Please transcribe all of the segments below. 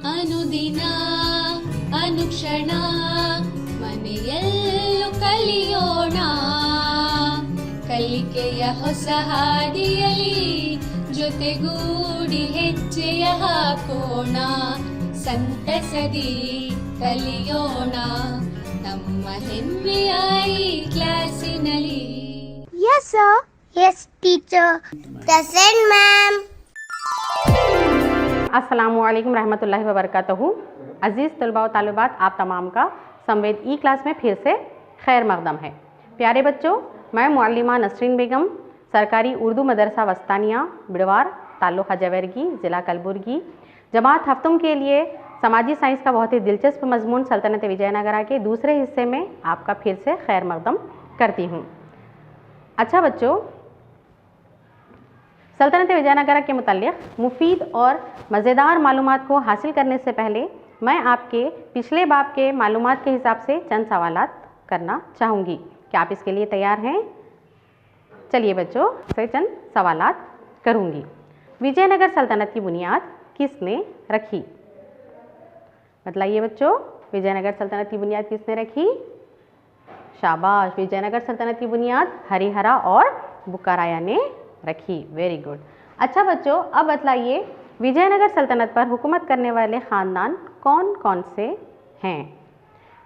ಅನುದಿನ ಅನುಕ್ಷಣ ಮನೆಯಲ್ಲೂ ಕಲಿಯೋಣ, ಕಲಿಕೆಯ ಹೊಸ ಹಾದಿಯಲಿ ಜೊತೆಗೂಡಿ ಹೆಜ್ಜೆಯ ಹಾಕೋಣ, ಸಂತಸದಿ ಕಲಿಯೋಣ ನಮ್ಮ ಹೆಮ್ಮೆಯ ಈ ಕ್ಲಾಸಿನಲ್ಲಿ. Yes sir. Yes teacher. Present ma'am. अस्सलामुअलैकुम रहमतुल्लाहि व बरकातहू। अज़ीज़ तलबा व तालिबात, आप तमाम का संवेद ई क्लास में फिर से खैर मकदम है। प्यारे बच्चों, मैं मुअल्लिमा नसरीन बेगम, सरकारी उर्दू मदरसा वस्तानिया बिड़वार, ताल्लुक़ हजावेरगी, ज़िला कलबुर्गी, जमात हफ्तुम के लिए समाजी साइंस का बहुत ही दिलचस्प मजमून सल्तनत विजयनगरा के दूसरे हिस्से में आपका फिर से खैर मकदम करती हूँ। अच्छा बच्चों, सल्तनत विजयनगरा के मुताल्लिक़ मुफीद और मज़ेदार मालूमात को हासिल करने से पहले मैं आपके पिछले बाब के मालूमात के हिसाब से चंद सवालात करना चाहूँगी। क्या आप इसके लिए तैयार हैं? चलिए बच्चों, से चंद सवालात करूँगी। विजयनगर सल्तनत की बुनियाद किसने रखी? बतलाइए बच्चों, विजयनगर सल्तनत की बुनियाद किसने रखी? शाबाश, विजयनगर सल्तनत की बुनियाद हरिहरा और बुक्काराया ने रखी। Very good. अच्छा बच्चों, अब बतलाइए विजयनगर सल्तनत पर हुकूमत करने वाले ख़ानदान कौन कौन से हैं?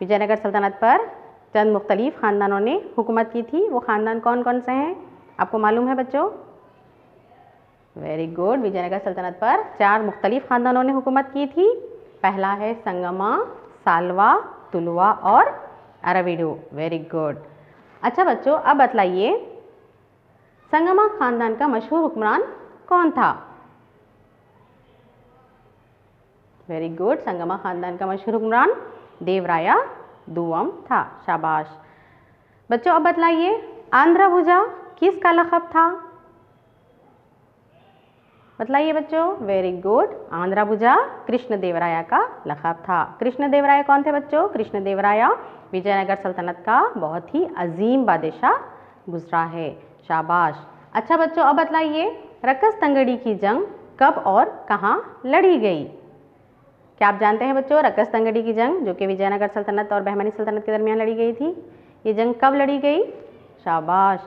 विजयनगर सल्तनत पर चंद मुख्तलिफ़ ख़ानदानों ने हुकूमत की थी, वो ख़ानदान कौन कौन से हैं आपको मालूम है बच्चों? Very good. विजयनगर सल्तनत पर 4 मुख्तलिफ़ ख़ानदानों ने हुकूमत की थी। पहला है संगमा, सालवा, तुलवा और अरविडो। Very good. अच्छा बच्चों, अब बतलाइए संगमा ख़ानदान का मशहूर हुक्मरान कौन था? Very good. संगमा ख़ानदान का मशहूर हुक्मरान देवराया दुवम था। शाबाश बच्चों, अब बतलाइए आंध्रभुजा किसका लक़ब था? बतलाइए बच्चों। Very good. आंध्रभुजा कृष्णदेवराया का लक़ब था। कृष्णदेवराया कौन थे बच्चों? कृष्णदेवराया विजयनगर सल्तनत का बहुत ही अजीम बादशाह गुजरा है। शाबाश। अच्छा बच्चों, अब बतलाइए रक्कस तंगड़ी की जंग कब और कहाँ लड़ी गई? क्या आप जानते हैं बच्चों रक्कस तंगड़ी की जंग जो कि विजयनगर सल्तनत और बहमनी सल्तनत के दरमियान लड़ी गई थी, ये जंग कब लड़ी गई? शाबाश।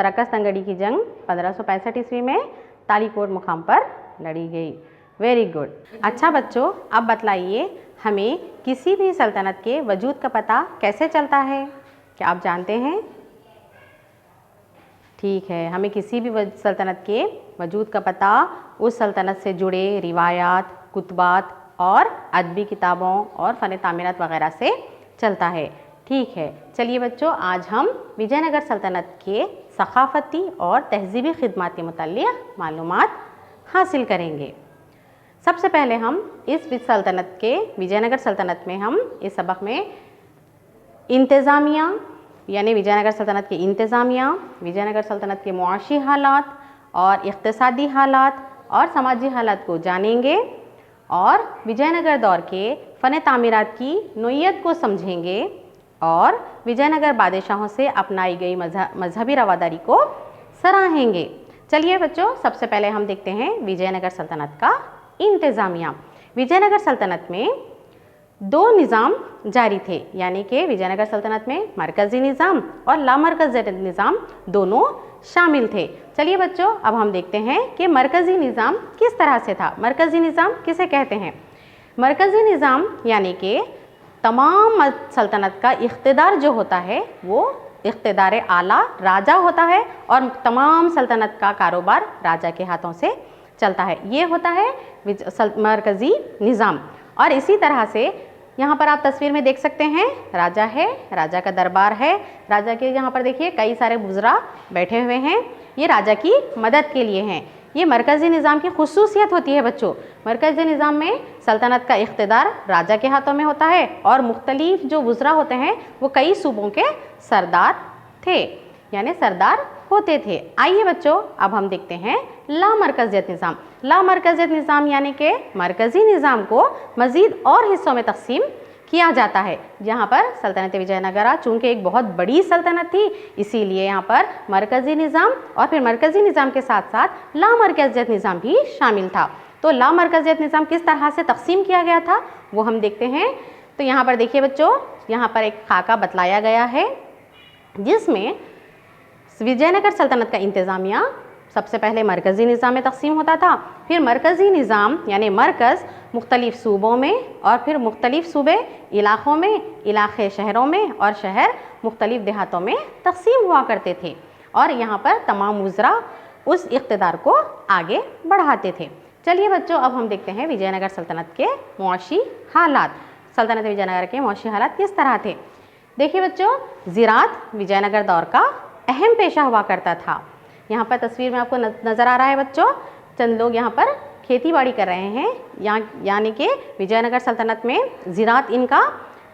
रक्कस तंगड़ी की जंग 1565 ईस्वी में तालीकोट मुकाम पर लड़ी गई। Very good. अच्छा बच्चों, अब बतलाइए हमें किसी भी सल्तनत के वजूद का पता कैसे चलता है? क्या आप जानते हैं? ठीक है, हमें किसी भी सल्तनत के वजूद का पता उस सल्तनत से जुड़े रिवायात, कुतबात और अदबी किताबों और फ़न तामीरात वग़ैरह से चलता है। ठीक है, चलिए बच्चों, आज हम विजयनगर सल्तनत के सक़ाफ़ती और तहज़ीबी ख़िदमात के मुताल्लिक़ मालूमात हासिल करेंगे। सबसे पहले हम इस सल्तनत के विजयनगर सल्तनत में हम इस सबक में इंतज़ामिया यानी विजयनगर सल्तनत के इंतज़ामिया, विजयनगर सल्तनत के मुआशी हालात और इक़्तिसादी हालात और समाजी हालात को जानेंगे और विजयनगर दौर के फ़न तामीरात की नोयत को समझेंगे और विजयनगर बादशाहों से अपनाई गई मजहबी रवादारी को सराहेंगे। चलिए बच्चों, सबसे पहले हम देखते हैं विजयनगर सल्तनत का इंतज़ामिया। विजयनगर सल्तनत में 2 निज़ाम जारी थे, यानी कि विजयनगर सल्तनत में मरकज़ी निज़ाम और लामरकज़ी निज़ाम दोनों शामिल थे। चलिए बच्चों, अब हम देखते हैं कि मरकज़ी निज़ाम किस तरह से था। मरकज़ी निज़ाम किसे कहते हैं? मरकज़ी निज़ाम यानी कि तमाम सल्तनत का इख्तिदार जो होता है वो इख्तिदार आला राजा होता है और तमाम सल्तनत का कारोबार राजा के हाथों से चलता है। ये होता है मरकज़ी निज़ाम। और इसी तरह से यहाँ पर आप तस्वीर में देख सकते हैं राजा है, राजा का दरबार है। राजा के यहाँ पर देखिए कई सारे वुज़रा बैठे हुए हैं, ये राजा की मदद के लिए हैं। ये मरकज़ी निज़ाम की खुसूसियत होती है बच्चों। मरकज़ी निज़ाम में सल्तनत का इख्तिदार राजा के हाथों में होता है और मुख्तलिफ जो वुज़रा होते हैं वो कई सूबों के सरदार थे, यानी सरदार होते थे। आइए बच्चों, अब हम देखते हैं लामरकज़ियत निज़ाम। लामरकज़ियत निज़ाम यानी कि मरकज़ी निज़ाम को मज़ीद और हिस्सों में तक़सीम किया जाता है। यहाँ पर सल्तनत विजयनगरा चूँकि एक बहुत बड़ी सल्तनत थी, इसीलिए यहाँ पर मरकज़ी निज़ाम और फिर मरकज़ी निज़ाम के साथ साथ लामरकज़ियत निज़ाम भी शामिल था। तो लामरकजियत निज़ाम किस तरह से तकसीम किया गया था वो हम देखते हैं। तो यहाँ पर देखिए बच्चों, यहाँ पर एक खाका बतलाया गया है जिसमें विजयनगर सल्तनत का इंतज़ामिया सबसे पहले मरकज़ी निज़ाम में तकसीम होता था, फिर मरकज़ी निज़ाम यानी मरकज़ मुख्तलिफ़ सूबों में और फिर मुख्तलिफ़ सूबे इलाक़ों में, इलाक़े शहरों में और शहर मुख्तलिफ़ देहातों में तकसीम हुआ करते थे और यहाँ पर तमाम वज़रा उस इक़्तिदार को आगे बढ़ाते थे। चलिए बच्चों, अब हम देखते हैं विजयनगर सल्तनत के मुआशी हालात। सल्तनत विजयनगर के मुआशी हालात किस तरह थे। देखिए बच्चों, ज़राअत विजयनगर दौर का अहम पेशा हुआ करता था। यहाँ पर तस्वीर में आपको नज़र आ रहा है बच्चों, चंद लोग यहाँ पर खेती बाड़ी कर रहे हैं, यानी कि विजयनगर सल्तनत में ज़राअत इनका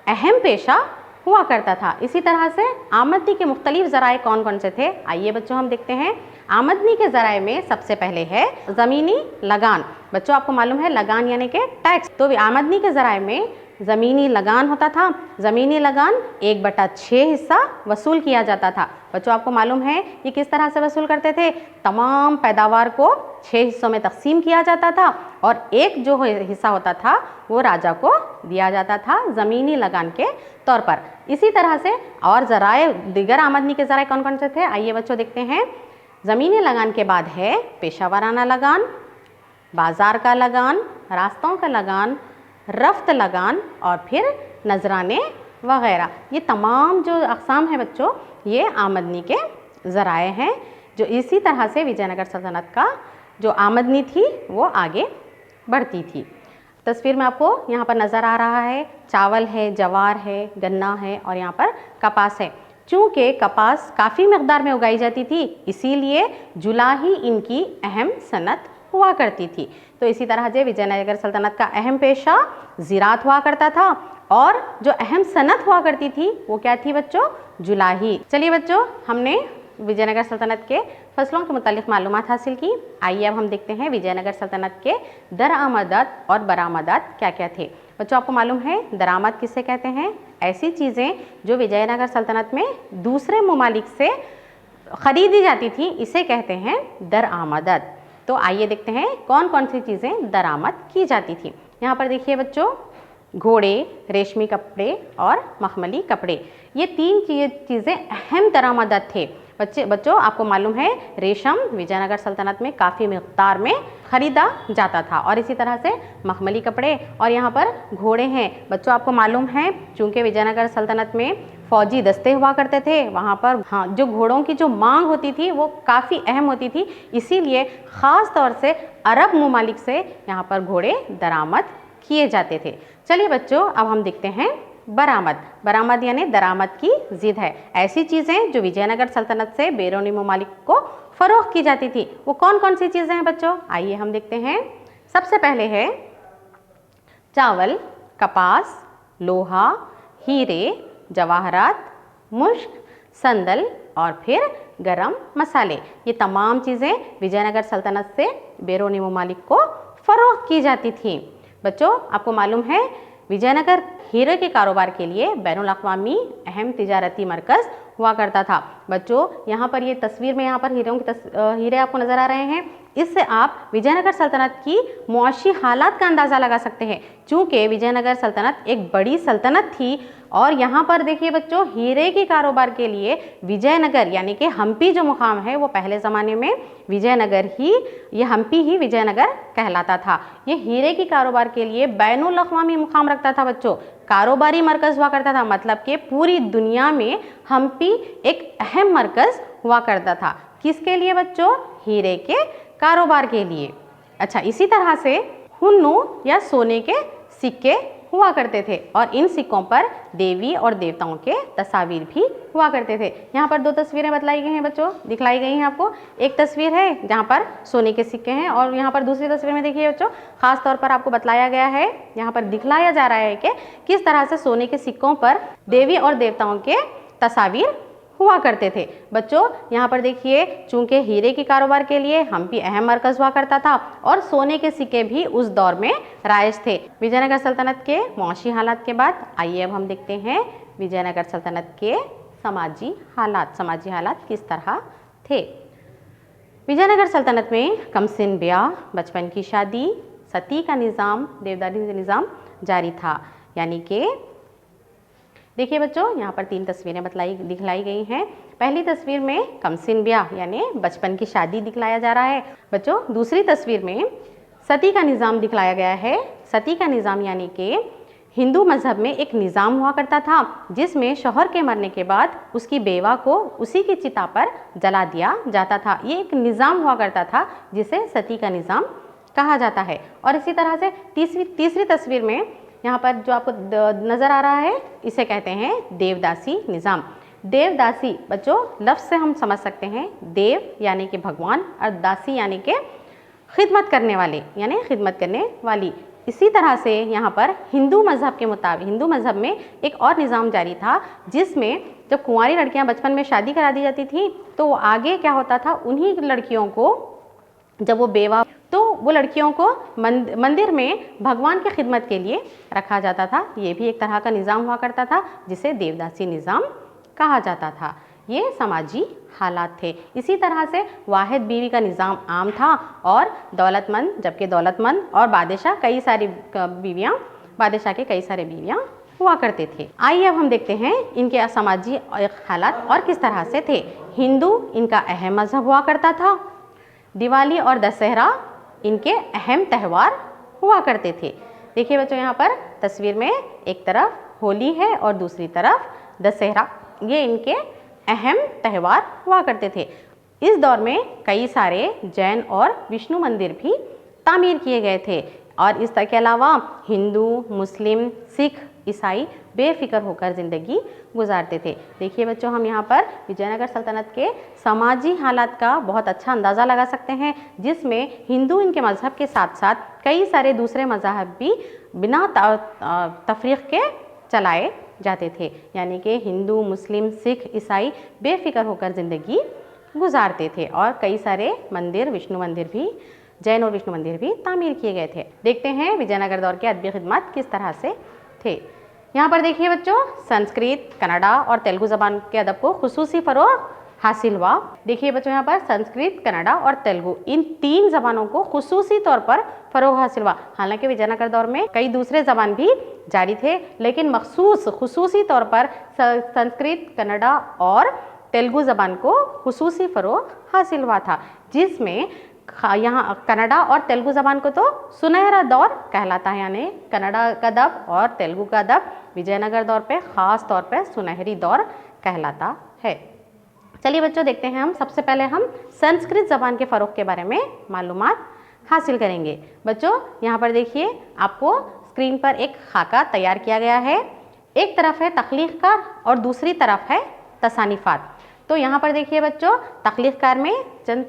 अहम पेशा हुआ करता था। इसी तरह से आमदनी के मुख्तलिफ ज़राए कौन कौन से थे, आइए बच्चों हम देखते हैं। आमदनी के ज़राए में सबसे पहले है ज़मीनी लगान। बच्चों आपको मालूम है लगान यानी कि टैक्स, तो आमदनी के ज़राए में ज़मीनी लगान होता था। ज़मीनी लगान 1/6 हिस्सा वसूल किया जाता था। बच्चों आपको मालूम है ये किस तरह से वसूल करते थे, तमाम पैदावार को 6 हिस्सों में तकसीम किया जाता था और एक जो हिस्सा होता था वो राजा को दिया जाता था ज़मीनी लगान के तौर पर। इसी तरह से और ज़राए, दीगर आमदनी के ज़राए कौन कौन से थे, आइए बच्चों देखते हैं। ज़मीनी लगान के बाद है पेशावराना लगान, बाज़ार का लगान, रास्तों का लगान, रफ्त लगान और फिर नजराने वगैरह। ये तमाम जो अक़साम हैं बच्चों, ये आमदनी के ज़राए हैं जो इसी तरह से विजयनगर सल्तनत का जो आमदनी थी वो आगे बढ़ती थी। तस्वीर में आपको यहाँ पर नज़र आ रहा है चावल है, जवार है, गन्ना है और यहाँ पर कपास है। चूँकि कपास काफ़ी मकदार में उगाई जाती थी, इसीलिए जुलाही इनकी अहम सनत हुआ करती थी। तो इसी तरह से विजयनगर सल्तनत का अहम पेशा ज़राअत हुआ करता था और जो अहम सनत हुआ करती थी वो क्या थी बच्चों, जुलाही। चलिए बच्चों, हमने विजयनगर सल्तनत के फसलों के मुतालिक मालूमात हासिल की। आइए अब हम देखते हैं विजयनगर सल्तनत के दरामदात और बरामदात क्या क्या थे। बच्चों आपको मालूम है दरामद किसे कहते हैं, ऐसी चीज़ें जो विजयनगर सल्तनत में दूसरे ममालिक से ख़रीदी जाती थी, इसे कहते हैं दरामदात। तो आइए देखते हैं कौन कौन सी चीज़ें दरामद की जाती थी। यहाँ पर देखिए बच्चों, घोड़े, रेशमी कपड़े और मखमली कपड़े, ये 3 चीज़ें अहम दरामदात थे। बच्चों आपको मालूम है रेशम विजयनगर सल्तनत में काफ़ी मिक़दार में ख़रीदा जाता था और इसी तरह से मखमली कपड़े और यहाँ पर घोड़े हैं। बच्चों आपको मालूम है चूँकि विजयनगर सल्तनत में फ़ौजी दस्ते हुआ करते थे, वहाँ पर जो घोड़ों की जो मांग होती थी वो काफ़ी अहम होती थी, इसीलिए ख़ास तौर से अरब ममालिक से यहाँ पर घोड़े दरामद किए जाते थे। चलिए बच्चों, अब हम देखते हैं बरामद। बरामद यानी दरामद की ज़िद है, ऐसी चीज़ें जो विजयनगर सल्तनत से बैरूनी ममालिक को फ़रोख्त की जाती थी। वो कौन कौन सी चीज़ें हैं बच्चों, आइए हम देखते हैं। सबसे पहले है चावल, कपास, लोहा, हीरे, जवाहरात, मुश्क, संदल और फिर गरम मसाले। ये तमाम चीज़ें विजयनगर सल्तनत से बैरूनी ममालिक को फ़रोख्त की जाती थी। बच्चों आपको मालूम है विजयनगर हीरे के कारोबार के लिए बैनुल अक़वामी अहम तिजारती मरकज़ हुआ करता था। बच्चों यहाँ पर ये तस्वीर में यहाँ पर हीरे आपको नज़र आ रहे हैं, इससे आप विजयनगर सल्तनत की मुआशी हालात का अंदाज़ा लगा सकते हैं। चूँकि विजयनगर सल्तनत एक बड़ी सल्तनत थी और यहाँ पर देखिए बच्चों, हीरे के कारोबार के लिए विजयनगर यानी कि हम्पी जो मुकाम है वो पहले ज़माने में विजयनगर ही, ये हम्पी ही विजयनगर कहलाता था। ये हीरे के कारोबार के लिए बैनुल अक़वामी मुकाम रखता था बच्चों, कारोबारी मरकज़ हुआ करता था, मतलब कि पूरी दुनिया में हम्पी एक अहम मरकज़ हुआ करता था। किसके लिए बच्चों, हीरे के कारोबार के लिए। अच्छा, इसी तरह से हुन्नू या सोने के सिक्के हुआ करते थे और इन सिक्कों पर देवी और देवताओं के तस्वीर भी हुआ करते थे। यहाँ पर 2 तस्वीरें बतलाई गई हैं बच्चों, दिखलाई गई हैं आपको। एक तस्वीर है जहाँ पर सोने के सिक्के हैं और यहाँ पर दूसरी तस्वीर में देखिए बच्चों, ख़ास तौर पर आपको बतलाया गया है, यहाँ पर दिखलाया जा रहा है कि किस तरह से सोने के सिक्कों पर देवी और देवताओं के तस्वीर हुआ करते थे। बच्चों यहाँ पर देखिए, चूँकि हीरे के कारोबार के लिए हम्पी अहम मरकज़ हुआ करता था और सोने के सिक्के भी उस दौर में राइज थे। विजयनगर सल्तनत के मुआशी हालात के बाद आइए अब हम देखते हैं विजयनगर सल्तनत के समाजी हालात किस तरह थे। विजयनगर सल्तनत में कमसिन ब्याह, बचपन की शादी, सती का निज़ाम, देवदासी निज़ाम जारी था। यानी कि देखिए बच्चों, यहाँ पर 3 तस्वीरें दिखलाई गई हैं। पहली तस्वीर में कमसिन ब्याह यानी बचपन की शादी दिखलाया जा रहा है। बच्चों, दूसरी तस्वीर में सती का निज़ाम दिखलाया गया है। सती का निज़ाम यानी कि हिंदू मज़हब में एक निज़ाम हुआ करता था जिसमें शौहर के मरने के बाद उसकी बेवा को उसी की चिता पर जला दिया जाता था। ये एक निज़ाम हुआ करता था जिसे सती का निज़ाम कहा जाता है। और इसी तरह से तीसरी तस्वीर में यहाँ पर जो आपको नज़र आ रहा है इसे कहते हैं देवदासी निज़ाम। देवदासी बच्चों, लफ्ज़ से हम समझ सकते हैं देव यानी कि भगवान और दासी यानी कि खिदमत करने वाले यानी खिदमत करने वाली। इसी तरह से यहाँ पर हिंदू मज़हब के मुताबिक हिंदू मज़हब में एक और निज़ाम जारी था जिसमें जब कुंवारी लड़कियाँ बचपन में शादी करा दी जाती थी तो आगे क्या होता था, उन्हीं लड़कियों को जब वो बेवा तो वो लड़कियों को मंदिर में भगवान की खिदमत के लिए रखा जाता था। ये भी एक तरह का निज़ाम हुआ करता था जिसे देवदासी निज़ाम कहा जाता था। ये समाजी हालात थे। इसी तरह से वाहिद बीवी का निज़ाम आम था और दौलतमंद, जबकि दौलतमंद और बादशाह के कई सारे बीवियाँ हुआ करते थे। आइए अब हम देखते हैं इनके सामाजिक हालात और किस तरह से थे। हिंदू इनका अहम मज़हब हुआ करता था। दिवाली और दशहरा इनके अहम त्यौहार हुआ करते थे। देखिए बच्चों, यहाँ पर तस्वीर में एक तरफ होली है और दूसरी तरफ दशहरा, ये इनके अहम त्यौहार हुआ करते थे। इस दौर में कई सारे जैन और विष्णु मंदिर भी तामीर किए गए थे और इसके अलावा हिंदू, मुस्लिम, सिख, ईसाई बेफिक्र होकर ज़िंदगी गुजारते थे। देखिए बच्चों, हम यहाँ पर विजयनगर सल्तनत के समाजी हालात का बहुत अच्छा अंदाज़ा लगा सकते हैं जिसमें हिंदू इनके मज़हब के साथ साथ कई सारे दूसरे मज़ाहब भी बिना तफरीक़ के चलाए जाते थे। यानी कि हिंदू, मुस्लिम, सिख, ईसाई बेफिक्र होकर ज़िंदगी गुजारते थे और कई सारे मंदिर, विष्णु मंदिर भी, जैन और विष्णु मंदिर भी तामीर किए गए थे। देखते हैं विजयनगर दौर के अदबी खिदमत किस तरह से थे। यहाँ पर देखिए बच्चों, संस्कृत, कन्नड़ा और तेलुगु ज़बान के अदब को खुसूसी फ़रोग़ हासिल हुआ। देखिए बच्चों, यहाँ पर संस्कृत, कन्नड़ा और तेलुगु इन 3 ज़बानों को खुसूसी तौर पर फ़रोग़ हासिल हुआ। हालांकि विजयनगर दौर में कई दूसरे ज़बान भी जारी थे, लेकिन खुसूसी तौर पर संस्कृत, कन्नड़ा और तेलुगु ज़बान को खुसूसी फ़रोग़ हासिल हुआ था, जिसमें यहाँ कन्नड़ा और तेलुगु ज़बान को तो सुनहरा दौर कहलाता है। यानी कन्नड़ा का अदब और तेलुगु का अदब विजयनगर दौर पे ख़ास तौर पे सुनहरी दौर कहलाता है। चलिए बच्चों, देखते हैं हम सबसे पहले हम संस्कृत ज़बान के फ़रोग़ के बारे में मालूमात हासिल करेंगे। बच्चों, यहाँ पर देखिए, आपको स्क्रीन पर एक खाका तैयार किया गया है। एक तरफ है तख्लीक़कार और दूसरी तरफ है तसानिफ़ात। तो यहाँ पर देखिए बच्चों, तख्लीक़कार में चंद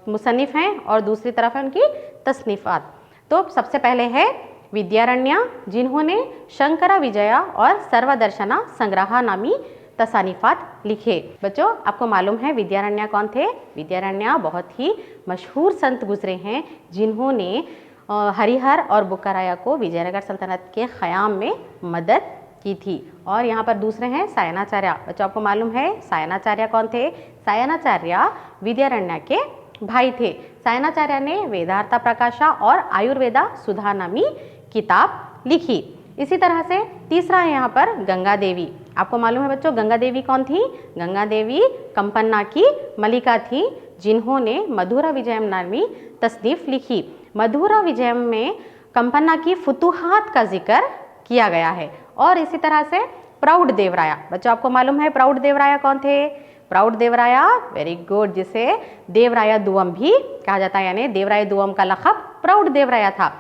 मुसन्निफ़ हैं और दूसरी तरफ है उनकी तसनीफ़ात। तो सबसे पहले है विद्यारण्य, जिन्होंने शंकरा विजया और सर्वदर्शना संग्रह नामी तसानिफ़ात लिखे। बच्चों, आपको मालूम है विद्यारण्य कौन थे? विद्यारण्य बहुत ही मशहूर संत गुजरे हैं जिन्होंने हरिहर और बुक्कराया को विजयनगर सल्तनत के क़याम में मदद की थी। और यहाँ पर दूसरे हैं सायणाचार्य। बच्चों, आपको मालूम है सायणाचार्य कौन थे? सायणाचार्य विद्यारण्य के भाई थे। सायणाचार्य ने वेदार्थ प्रकाशा और आयुर्वेदा सुधा नामी किताब लिखी। इसी तरह से तीसरा है यहाँ पर गंगा देवी। आपको मालूम है बच्चों गंगा देवी कौन थी? गंगा देवी कंपन्ना की मलिका थी जिन्होंने मधुरा विजयम नामी तसनीफ़ लिखी। मधुरा विजयम में कंपन्ना की फुतूहात का जिक्र किया गया है। और इसी तरह से प्रौढ़ देवराया। बच्चों, आपको मालूम है प्रौढ़ देवराया कौन थे? प्रौढ़ देवराया, वेरी गुड, जिसे देवराया दुअम भी कहा जाता है। यानी देवराया दुअम का लक़ब प्रौढ़ देवराया था।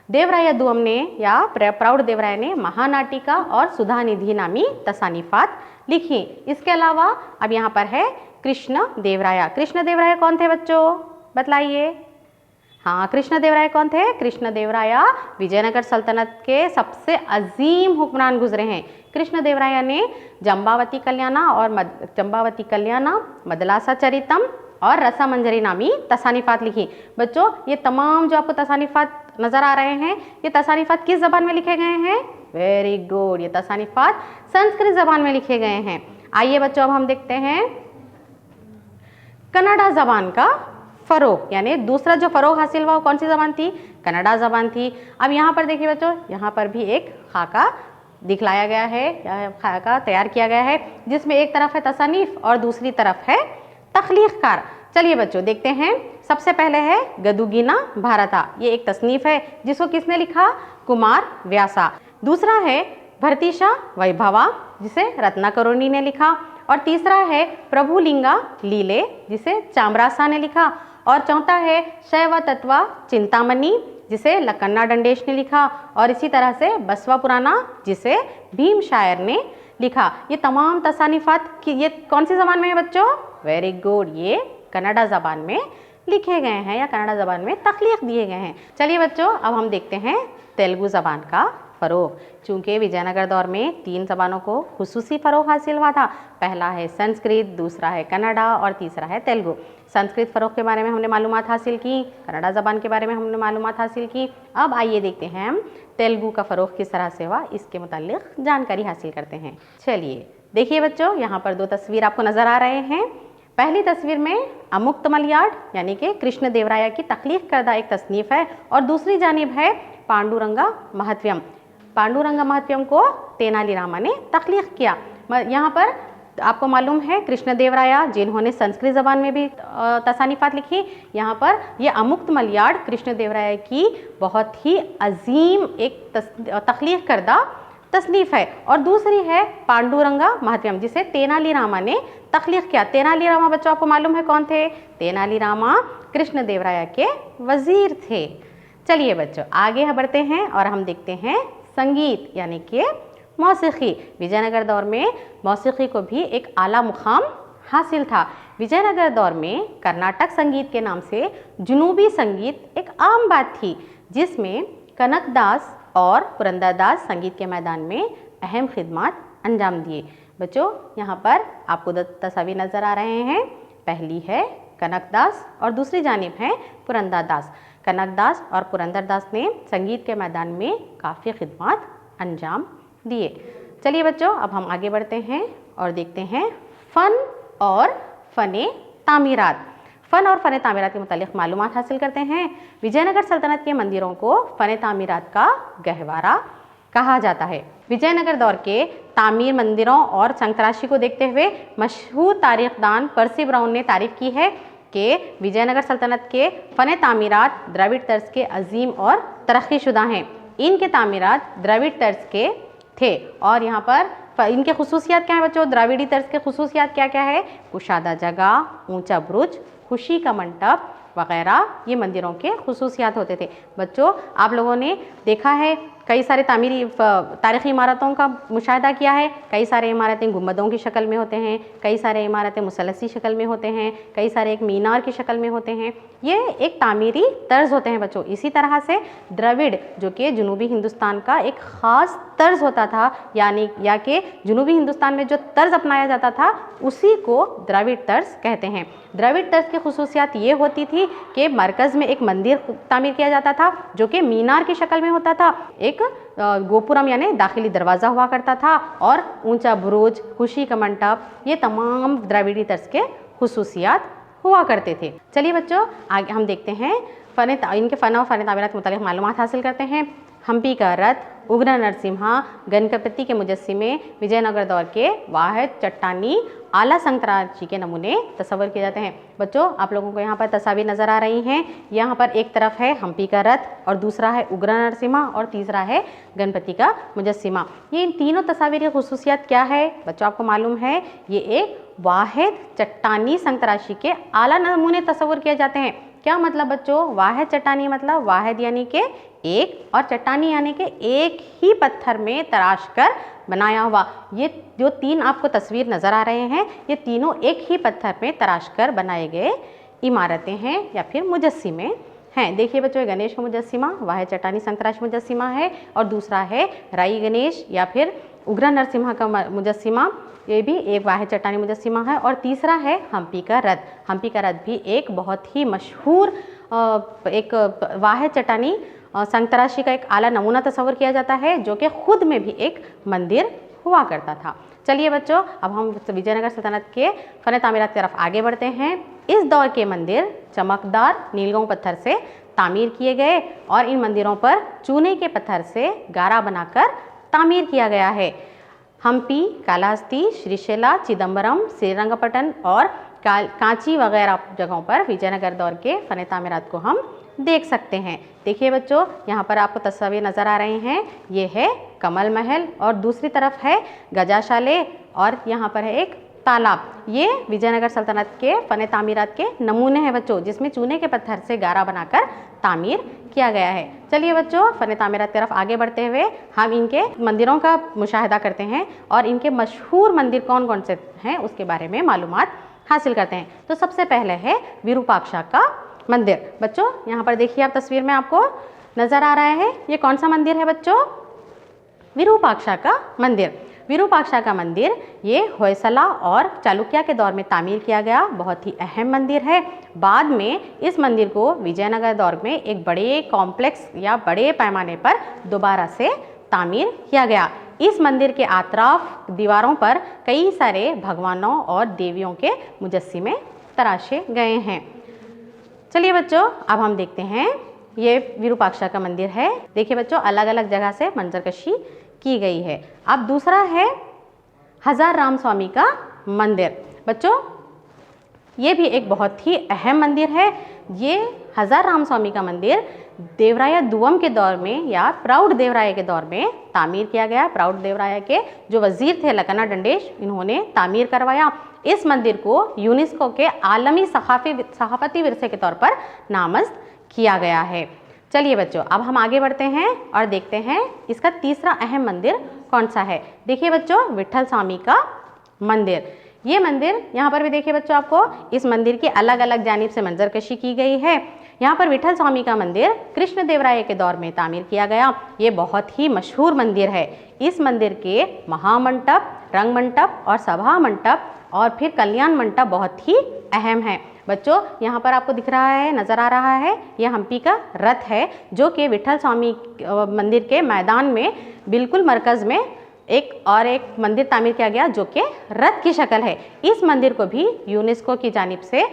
देवराया दुअम ने या प्रौढ़ देवराया ने महानाटिका और सुधा निधि नामी तसानिफ़ात लिखी। इसके अलावा अब यहाँ पर है कृष्ण देवराया। कृष्ण देवराया कौन थे बच्चों? बतलाइए। हाँ, कृष्ण देवराय कौन थे? कृष्ण देवराया विजयनगर सल्तनत के सबसे अजीम हुक्मरान गुजरे हैं। कृष्ण देवराया ने जम्बावती कल्याणा, मदलासा चरितम और रसामंजरी नामी तसानिफ़ात लिखी। बच्चों, ये तमाम जो आपको तसानिफ़ात नज़र आ रहे हैं, ये तसानिफ़ात किस ज़बान में लिखे गए हैं? वेरी गुड, ये तसानिफ़ात संस्कृत ज़बान में लिखे गए हैं। आइए बच्चों, अब हम देखते हैं कन्नड़ा ज़बान का फ़रोग़, यानी दूसरा जो फ़रोग़ हासिल हुआ वो कौन सी ज़बान थी? कन्नड़ा ज़बान थी। अब यहाँ पर देखिए बच्चों, यहाँ पर भी एक खाका दिखलाया गया है या खाका तैयार किया गया है, जिसमें एक तरफ है तसानीफ़ और दूसरी तरफ है तख्लीक़कार। चलिए बच्चों देखते हैं। सबसे पहले है गदुगिना भारता, ये एक तसनीफ़ है जिसको किसने लिखा? कुमार व्यासा। दूसरा है भरतीशा वैभवा, जिसे रत्नाकरुणी ने लिखा। और तीसरा है प्रभुलिंगा लीले, जिसे चामरासा ने लिखा। और चौथा है शैव तत्वा चिंतामणि, जिसे लक्कन्ना डंडेश ने लिखा। और इसी तरह से बसवा पुराना, जिसे भीम शायर ने लिखा। ये तमाम तसानीफ़ात की ये कौन सी ज़बान में है बच्चों? वेरी गुड, ये कन्नड़ा ज़बान में लिखे गए हैं या कन्नड़ा ज़बान में तख्लीक़ दिए गए हैं। चलिए बच्चों अब हम देखते हैं तेलुगु ज़बान का फ़रोग़। चूँकि विजयनगर दौर में 3 ज़बानों को खुसूसी फ़रोग़ हासिल हुआ था। पहला है संस्कृत, दूसरा है कन्नड़ा और तीसरा है तेलुगु। संस्कृत फ़रोग़ के बारे में हमने मालूमात हासिल की, कन्नड़ा ज़बान के बारे में हमने मालूमात हासिल की। अब आइए देखते हैं हम तेलुगु का फ़रोग़ किस तरह से हुआ, इसके मुताल्लिक़ जानकारी हासिल करते हैं। चलिए देखिए बच्चों, यहाँ पर 2 तस्वीर आपको नज़र आ रहे हैं। पहली तस्वीर में अमुक्त मलयाड़ यानी कि कृष्ण देवराया की तख्लीक़ करदा एक तसनीफ़ है और दूसरी जानिब है पांडुरंगा महत्यम। पांडुरंगा महत्यम को तेनालीरामा ने तख्लीक़ किया। यहाँ पर आपको मालूम है कृष्ण देवराया जिन्होंने संस्कृत ज़बान में भी तसानीफ़ात लिखी, यहाँ पर ये अमुक्त मलयाड़ कृष्ण देवराया की बहुत ही अजीम एक तख्लीक़ करदा तसनीफ़ है। और दूसरी है पांडुरंगा महत्यम, जिसे तेनालीरामा ने तख्लीक़ किया। तेनालीरामा बच्चों आपको मालूम है कौन थे? तेनालीरामा कृष्ण देवराया के वज़ीर थे। चलिए बच्चों आगे बढ़ते हैं और हम देखते हैं संगीत यानी कि मौसीक़ी। विजयनगर दौर में मौसीक़ी को भी एक आला मुकाम हासिल था। विजयनगर दौर में कर्नाटक संगीत के नाम से जुनूबी संगीत एक आम बात थी, जिसमें कनकदास और पुरंदरदास संगीत के मैदान में अहम खिदमत अंजाम दिए। बच्चों यहाँ पर आपको 2 तस्वीर नज़र आ रहे हैं। पहली है कनकदास और दूसरी जानिब है पुरंदरदास। कनकदास और पुरंदरदास ने संगीत के मैदान में काफ़ी खिदमत अंजाम दिए। चलिए बच्चों अब हम आगे बढ़ते हैं और देखते हैं फ़न और फ़ने तामीरात। फ़न और फ़ने तामीरात के मुतालिक मालूमात हासिल करते हैं। विजयनगर सल्तनत के मंदिरों को फ़ने तामीरात का गहवारा कहा जाता है। विजयनगर दौर के तामीर मंदिरों और संतराशी को देखते हुए मशहूर तारीखदान पर्सी ब्राउन ने तारीफ़ की है कि विजयनगर सल्तनत के फ़ने तामीरात द्रविड़ तर्ज के अजीम और तरक्कीशुदा हैं। इनके तामीरात द्रविड़ तर्ज के थे और यहाँ पर इनके खुसूसियात क्या हैं बच्चों? द्राविड़ी तर्ज के खुसूसियात क्या क्या है? कुशादा जगह, ऊंचा बुरुज, खुशी का मंटप वगैरह ये मंदिरों के खुसूसियात होते थे। बच्चों आप लोगों ने देखा है कई सारे तारीख़ी इमारतों का मुशाहिदा किया है। कई सारे इमारतें गुंबदों की शक्ल में होते हैं, कई सारे इमारतें मुसलसी शक्ल में होते हैं, कई सारे एक मीनार की शक्ल में होते हैं। ये एक तामीरी तर्ज होते हैं बच्चों। इसी तरह से द्रविड़ जो कि जनूबी हिंदुस्तान का एक ख़ास तर्ज होता था, यानी या कि जनूबी हिंदुस्तान में जो तर्ज अपनाया जाता था उसी को द्रविड़ तर्ज कहते हैं। द्रविड़ तर्ज की खुसूसियात ये होती थी कि मरकज़ में एक मंदिर तामीर किया जाता था जो कि मीनार की शक्ल में होता था, एक गोपुरम यानी दाखिली दरवाज़ा हुआ करता था और ऊंचा बुरुज, खुशी का मंटप, ये तमाम द्रविड़ी तर्ज के खुसूसियात हुआ करते थे। चलिए बच्चों आगे हम देखते हैं इनके फ़न और फ़ने तामीरात के मुतालिक मालूमात हासिल करते हैं। हम्पी का रथ, उग्र नरसिम्हा, गणपति के मुजस्सिमे विजयनगर दौर के वाहिद चट्टानी आला संतराशी के नमूने तस्वर किए जाते हैं। बच्चों आप लोगों को यहाँ पर तस्वीर नज़र आ रही हैं। यहाँ पर एक तरफ है हम्पी का रथ और दूसरा है उग्र नरसिम्हा और तीसरा है गणपति का मुजस्सिमा। ये इन तीनों तस्वीर की खुसूसियत क्या है बच्चों आपको मालूम है? ये एक वाहिद चट्टानी संतराशी के आला नमूने तस्वर किए जाते हैं। क्या मतलब बच्चों? वाहिद चट्टानी मतलब वाहिद यानी कि एक और चट्टानी यानी कि एक ही पत्थर में तराश कर बनाया हुआ। ये जो 3 आपको तस्वीर नज़र आ रहे हैं ये तीनों एक ही पत्थर में तराश कर बनाए गए इमारतें हैं या फिर मुजस्सिमे हैं। देखिए बच्चों गणेश का मुजस्सिमा वाहिद चट्टानी संतराश मुजस्सिमा है और दूसरा है राई गणेश या फिर उग्र नरसिम्हा का मुजस्सिमा, ये भी एक वाहिद चट्टानी मुजस्सिमा है। और तीसरा है हम्पी का रथ। हम्पी का रथ भी एक बहुत ही मशहूर एक वाहिद चट्टानी संतराशी का एक आला नमूना तस्वर किया जाता है जो कि खुद में भी एक मंदिर हुआ करता था। चलिए बच्चों, अब हम विजयनगर सल्तनत के फ़न तामीरात की तरफ आगे बढ़ते हैं। इस दौर के मंदिर चमकदार नीलगांव पत्थर से तामीर किए गए और इन मंदिरों पर चूने के पत्थर से गारा बनाकर तामीर किया गया है। हम्पी, कालाहस्ती, श्रीशैला, चिदम्बरम, श्रीरंगपट्टन और कांची वगैरह जगहों पर विजयनगर दौर के फ़न तामीरात को हम देख सकते हैं। देखिए बच्चों, यहाँ पर आपको तस्वीर नज़र आ रही हैं। ये है कमल महल और दूसरी तरफ है गजाशाले और यहाँ पर है एक तालाब। ये विजयनगर सल्तनत के फ़न तामीरात के नमूने हैं बच्चों, जिसमें चूने के पत्थर से गारा बनाकर तामीर किया गया है। चलिए बच्चों, फ़न तामीरात की तरफ आगे बढ़ते हुए हम इनके मंदिरों का मुशाहिदा करते हैं और इनके मशहूर मंदिर कौन कौन से हैं उसके बारे में मालूमात हासिल करते हैं। तो सबसे पहले है विरूपाक्षा का मंदिर। बच्चों यहाँ पर देखिए, आप तस्वीर में आपको नज़र आ रहा है, ये कौन सा मंदिर है बच्चों? विरूपाक्षा का मंदिर। विरूपाक्षा का मंदिर ये होयसला और चालुक्य के दौर में तामीर किया गया बहुत ही अहम मंदिर है। बाद में इस मंदिर को विजयनगर दौर में एक बड़े कॉम्प्लेक्स या बड़े पैमाने पर दोबारा से तामीर किया गया। इस मंदिर के आतराफ दीवारों पर कई सारे भगवानों और देवियों के मुजस्सिमे तराशे गए हैं। चलिए बच्चों, अब हम देखते हैं, ये विरूपाक्षा का मंदिर है। देखिए बच्चों, अलग अलग जगह से मंजरकशी की गई है। अब दूसरा है हजार राम स्वामी का मंदिर। बच्चों ये भी एक बहुत ही अहम मंदिर है। ये हजार राम स्वामी का मंदिर देवराया दुवम के दौर में या प्राउड देवराय के दौर में तामीर किया गया। प्राउड देवराय के जो वजीर थे लकना डंडेश, इन्होंने तामीर करवाया। इस मंदिर को यूनेस्को के आलमी सहाफती विरसे के तौर पर नामज़द किया गया है। चलिए बच्चों, अब हम आगे बढ़ते हैं और देखते हैं इसका तीसरा अहम मंदिर कौन सा है। देखिए बच्चों, विट्ठल स्वामी का मंदिर। ये मंदिर, यहाँ पर भी देखिए बच्चों, आपको इस मंदिर की अलग अलग जानिब से मंजरकशी की गई है। यहाँ पर विट्ठल स्वामी का मंदिर कृष्ण देवराय के दौर में तामीर किया गया। ये बहुत ही मशहूर मंदिर है। इस मंदिर के महामंडप, रंग मंडप और सभा मंडप और फिर कल्याण मंडप बहुत ही अहम है। बच्चों यहाँ पर आपको दिख रहा है, नज़र आ रहा है, यह हम्पी का रथ है जो कि विट्ठल स्वामी मंदिर के मैदान में बिल्कुल मरकज़ में एक मंदिर तामीर किया गया जो कि रथ की शक्ल है। इस मंदिर को भी यूनेस्को की जानिब से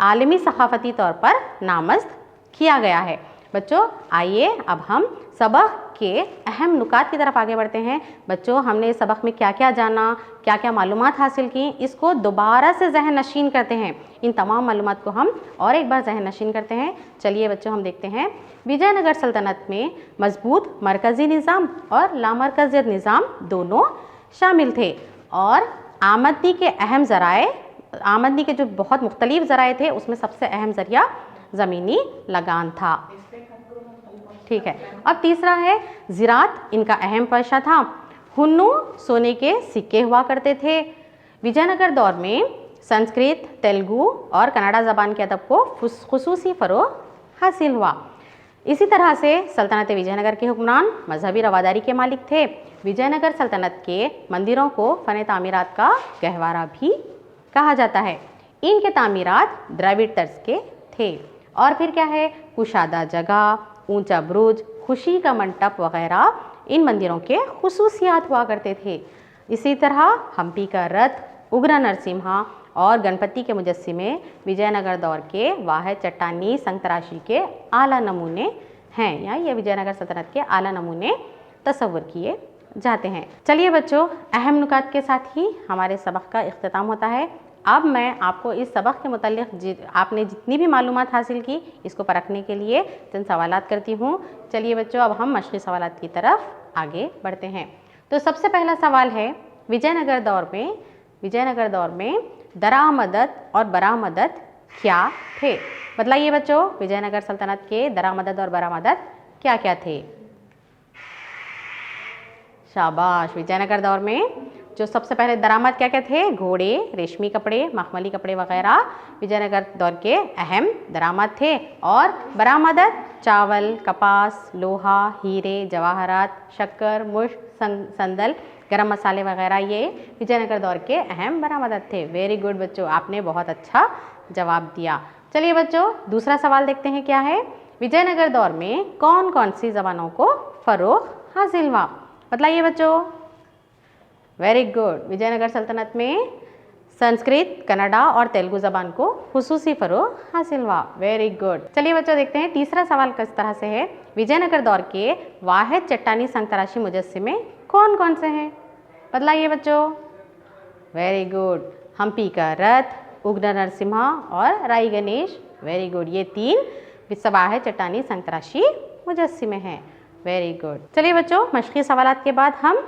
आलमी सहाफ़ती तौर पर नामज़द किया गया है। बच्चों आइए अब हम सबक के अहम नुकात की तरफ आगे बढ़ते हैं। बच्चों हमने इस सबक में क्या क्या जाना, क्या क्या मालूमात हासिल की, इसको दोबारा से जहन नशीन करते हैं। इन तमाम मालूमात को हम और एक बार जहन नशीन करते हैं। चलिए बच्चों, हम देखते हैं विजयनगर सल्तनत में मजबूत मरकज़ी निज़ाम और लामरकज़ी निज़ाम दोनों शामिल थे और आमदनी के अहम ज़राए, आमदनी के जो बहुत मुख्तलिफ ज़राए थे उसमें सबसे अहम ज़रिया ज़मीनी लगान था। ठीक है। अब तीसरा है ज़राअत, इनका अहम पेशा था। हुन्नू सोने के सिक्के हुआ करते थे। विजयनगर दौर में संस्कृत, तेलुगु और कन्नड़ा ज़बान के अदब को खुसूसी फ़रोग़ हासिल हुआ। इसी तरह से सल्तनत विजयनगर के हुक्मरान मजहबी रवादारी के मालिक थे। विजयनगर सल्तनत के मंदिरों को फ़न तामीरात का गहवारा भी कहा जाता है। इनके तामीरात द्रविड़ तर्ज के थे। और फिर क्या है, कुशादा जगह, ऊंचा बुरुज, खुशी का मंडप वगैरह इन मंदिरों के खुसूसियात हुआ करते थे। इसी तरह हम्पी का रथ, उग्र नरसिम्हा और गणपति के मुजस्सिमे विजयनगर दौर के वाहिद चट्टानी संगतराशी के आला नमूने हैं, या ये विजयनगर सल्तनत के आला नमूने तस्वुर किए जाते हैं। चलिए बच्चों, अहम नुकात के साथ ही हमारे सबक का इख्तिताम होता है। अब मैं आपको इस सबक के मुताल्लिक़ आपने जितनी भी मालूमात हासिल की इसको परखने के लिए चंद सवालात करती हूँ। चलिए बच्चों, अब हम मशक़ी सवालात की तरफ आगे बढ़ते हैं। तो सबसे पहला सवाल है, विजयनगर दौर में दरामदद और बरामदद क्या थे? बतलाइए बच्चों, विजयनगर सल्तनत के दरामदद और बरामदद क्या क्या थे? शाबाश। विजयनगर दौर में जो सबसे पहले दरामद क्या क्या थे? घोड़े, रेशमी कपड़े, मखमली कपड़े वगैरह विजयनगर दौर के अहम दरामद थे। और बरामदद चावल, कपास, लोहा, हीरे, जवाहरात, शक्कर, मुश्क, संदल, गरम मसाले वगैरह ये विजयनगर दौर के अहम बरामदद थे। वेरी गुड बच्चों, आपने बहुत अच्छा जवाब दिया। चलिए बच्चों, दूसरा सवाल देखते हैं क्या है। विजयनगर दौर में कौन कौन सी ज़बानों को फ़रोग़ हासिल हुआ? बतलाइए बच्चों। Very good. विजयनगर सल्तनत में संस्कृत, कन्नड़ा और तेलुगु ज़बान को खुसूसी फ़रोग़ हासिल हुआ। Very good. चलिए बच्चों देखते हैं तीसरा सवाल किस तरह से है। विजयनगर दौर के वाहिद चट्टानी संतराशी मुजस्सिमे कौन कौन से हैं? बतलाइए बच्चों। Very good. हम्पी का रथ, उग्र नरसिम्हा और राई गणेश। Very good. ये 3 वाहिद चट्टानी संतराशी मुजस्सिमे हैं। Very good. चलिए बच्चों मशक़ी सवालात के बाद हम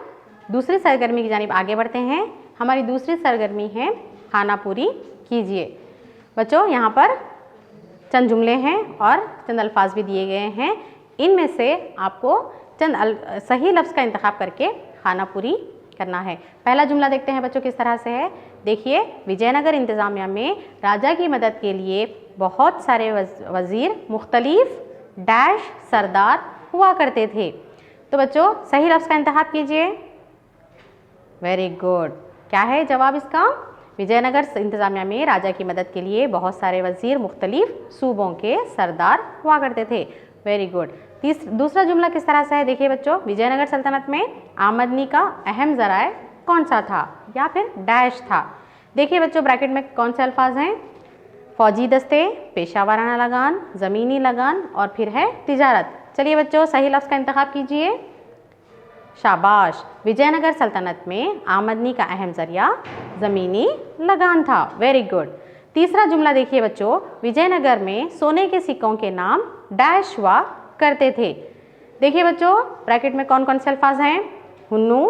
दूसरी सरगर्मी की जानिब आगे बढ़ते हैं। हमारी दूसरी सरगर्मी है खाना पूरी कीजिए। बच्चों यहाँ पर चंद जुमले हैं और चंद अल्फाज भी दिए गए हैं। इनमें से आपको चंद सही लफ्ज़ का इंतखाब करके खाना पूरी करना है। पहला जुमला देखते हैं बच्चों किस तरह से है। देखिए, विजयनगर इंतज़ामिया में राजा की मदद के लिए बहुत सारे वज़ीर मुख्तलिफ डैश सरदार हुआ करते थे। तो बच्चों सही लफ्ज़ का इंतखाब कीजिए। Very good. क्या है जवाब इसका? विजयनगर इंतज़ामिया में राजा की मदद के लिए बहुत सारे वज़ीर मुख्तलिफ सूबों के सरदार हुआ करते थे। Very good. दूसरा जुमला किस तरह से है देखिए बच्चों। विजयनगर सल्तनत में आमदनी का अहम ज़राए कौन सा था या फिर डैश था। देखिए बच्चों ब्रैकेट में कौन से अल्फाज हैं। फौजी दस्ते, पेशा वाराना लगान, ज़मीनी लगान और फिर है तिजारत। चलिए बच्चों सही लफ्ज़ का इंतखाब कीजिए। शाबाश। विजयनगर सल्तनत में आमदनी का अहम ज़रिया ज़मीनी लगान था। Very good. तीसरा जुमला देखिए बच्चों। विजयनगर में सोने के सिक्कों के नाम डैश हुआ करते थे। देखिए बच्चों ब्रैकेट में कौन कौन से अल्फाज हैं। हुन्नू,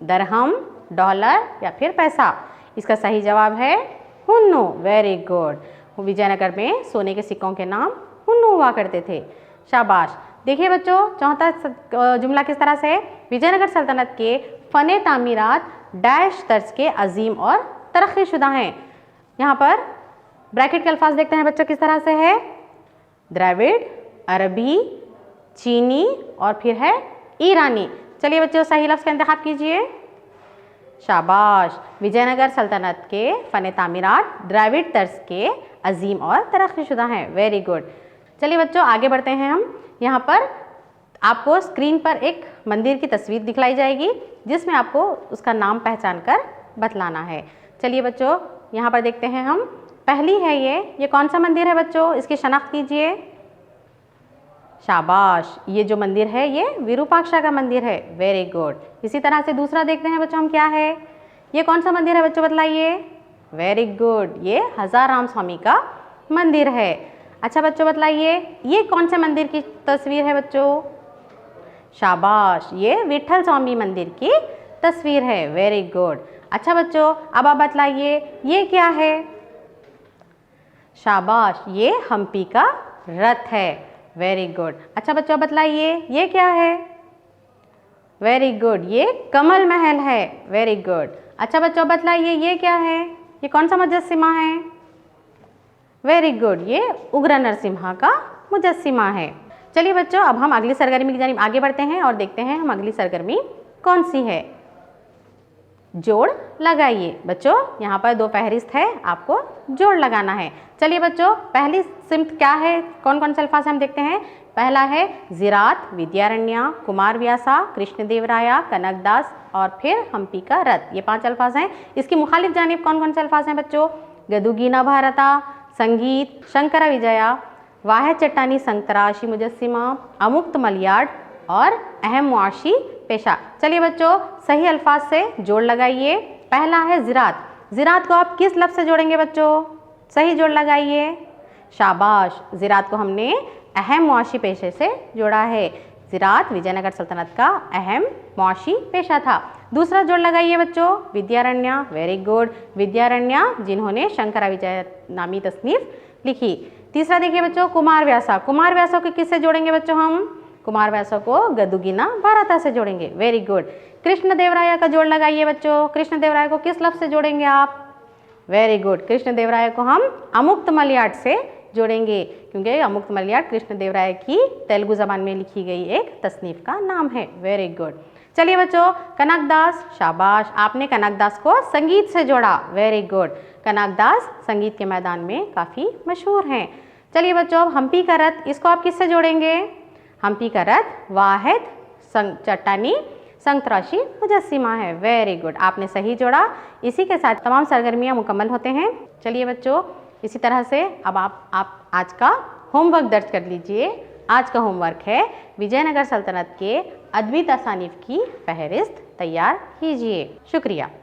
दरहम, डॉलर या फिर पैसा। इसका सही जवाब है हुन्नू। Very good. विजयनगर में सोने के सिक्कों के नाम हुन्नू हुआ करते थे। शाबाश। देखिए बच्चों चौथा जुमला किस तरह से है। विजयनगर सल्तनत के फ़न तामीरात डैश तर्ज के अजीम और तरक्की शुदा हैं। यहाँ पर ब्रैकेट के अल्फाज देखते हैं बच्चों किस तरह से है। द्रविड़, अरबी, चीनी और फिर है ईरानी। चलिए बच्चों सही लफ्ज़ का इंतखाब कीजिए। शाबाश। विजयनगर सल्तनत के फ़न तामीरात द्रविड़ तर्ज के अजीम और तरक्की शुदा हैं। Very good. चलिए बच्चों आगे बढ़ते हैं हम। यहाँ पर आपको स्क्रीन पर एक मंदिर की तस्वीर दिखलाई जाएगी जिसमें आपको उसका नाम पहचान कर बतलाना है। चलिए बच्चों यहाँ पर देखते हैं हम। पहली है ये कौन सा मंदिर है बच्चों, इसकी शनाख्त कीजिए। शाबाश। ये जो मंदिर है ये विरूपाक्षा का मंदिर है। Very good. इसी तरह से दूसरा देखते हैं बच्चों हम क्या है। ये कौन सा मंदिर है बच्चों बताइए। Very good. ये हज़ाराम स्वामी का मंदिर है। अच्छा बच्चों बताइए ये कौन से मंदिर की तस्वीर है बच्चों। शाबाश। ये विठल स्वामी मंदिर की तस्वीर है। Very good. अच्छा बच्चों अब आप बताइए ये क्या है। शाबाश। ये हम्पी का रथ है। Very good. अच्छा बच्चों बताइए ये क्या है। Very good. ये कमल महल है। Very good. अच्छा बच्चों बताइए ये क्या है। ये कौन सा मुजस्सिमा है। Very good. ये उग्र नरसिम्हा का मुजस्सिमा है। चलिए बच्चों अब हम अगली सरगर्मी की जानिब आगे बढ़ते हैं और देखते हैं हम अगली सरगर्मी कौन सी है। जोड़ लगाइए। बच्चों यहाँ पर 2 फहरिस्त है, आपको जोड़ लगाना है। चलिए बच्चों पहली सिमत क्या है, कौन कौन से अल्फाज हम देखते हैं। पहला है ज़िरात, विद्यारण्य, कुमार व्यासा, कृष्णदेवराया, कनकदास और फिर हम्पी का रथ। ये 5 अल्फाज हैं। इसकी मुखालिफ जानिब कौन कौन से अल्फाज हैं बच्चों। गदुगीना भारता, संगीत, शंकर विजया, वाहिद चट्टानी संतराशी मुजस्सिमा, अमुक्त मलियाड और अहम मुआशी पेशा। चलिए बच्चों सही अल्फाज से जोड़ लगाइए। पहला है ज़िरात। ज़िरात को आप किस लफ्ज़ से जोड़ेंगे बच्चों। सही जोड़ लगाइए। शाबाश। ज़िरात को हमने अहम मुआशी पेशे से जोड़ा है। ज़िरात विजयनगर सल्तनत का अहम मुआशी पेशा था। दूसरा जोड़ लगाइए बच्चों विद्यारण्य। Very good. विद्यारण्य जिन्होंने शंकर विजय नामी तसनीफ लिखी। तीसरा देखिए बच्चों कुमार व्यासा। कुमार व्यासा को किससे जोड़ेंगे बच्चों हम। कुमार व्यासा को गदुगीना भारता से जोड़ेंगे। Very good. कृष्णदेवराया का जोड़ लगाइए बच्चों। कृष्णदेवराय को किस लफ्ज़ से जोड़ेंगे आप। Very good. कृष्णदेवराय को हम अमुक्त मलियाड से जोड़ेंगे क्योंकि अमुक्त मलियाड कृष्णदेवराय की तेलुगु ज़बान में लिखी गई एक तसनीफ का नाम है। Very good. चलिए बच्चों कनकदास। शाबाश। आपने कनकदास को संगीत से जोड़ा। Very good. कनकदास संगीत के मैदान में काफ़ी मशहूर हैं। चलिए बच्चों अब हम्पी का रथ, इसको आप किससे जोड़ेंगे। हम्पी का रथ वाहिद चट्टानी संतराशी मुजस्सिमा है। वेरी गुड, आपने सही जोड़ा। इसी के साथ तमाम सरगर्मियाँ मुकम्मल होते हैं। चलिए बच्चों, इसी तरह से अब आप आज का होमवर्क दर्ज कर लीजिए। आज का होमवर्क है विजयनगर सल्तनत के अद्वी तसानीफ की फहरिस्त तैयार कीजिए। शुक्रिया।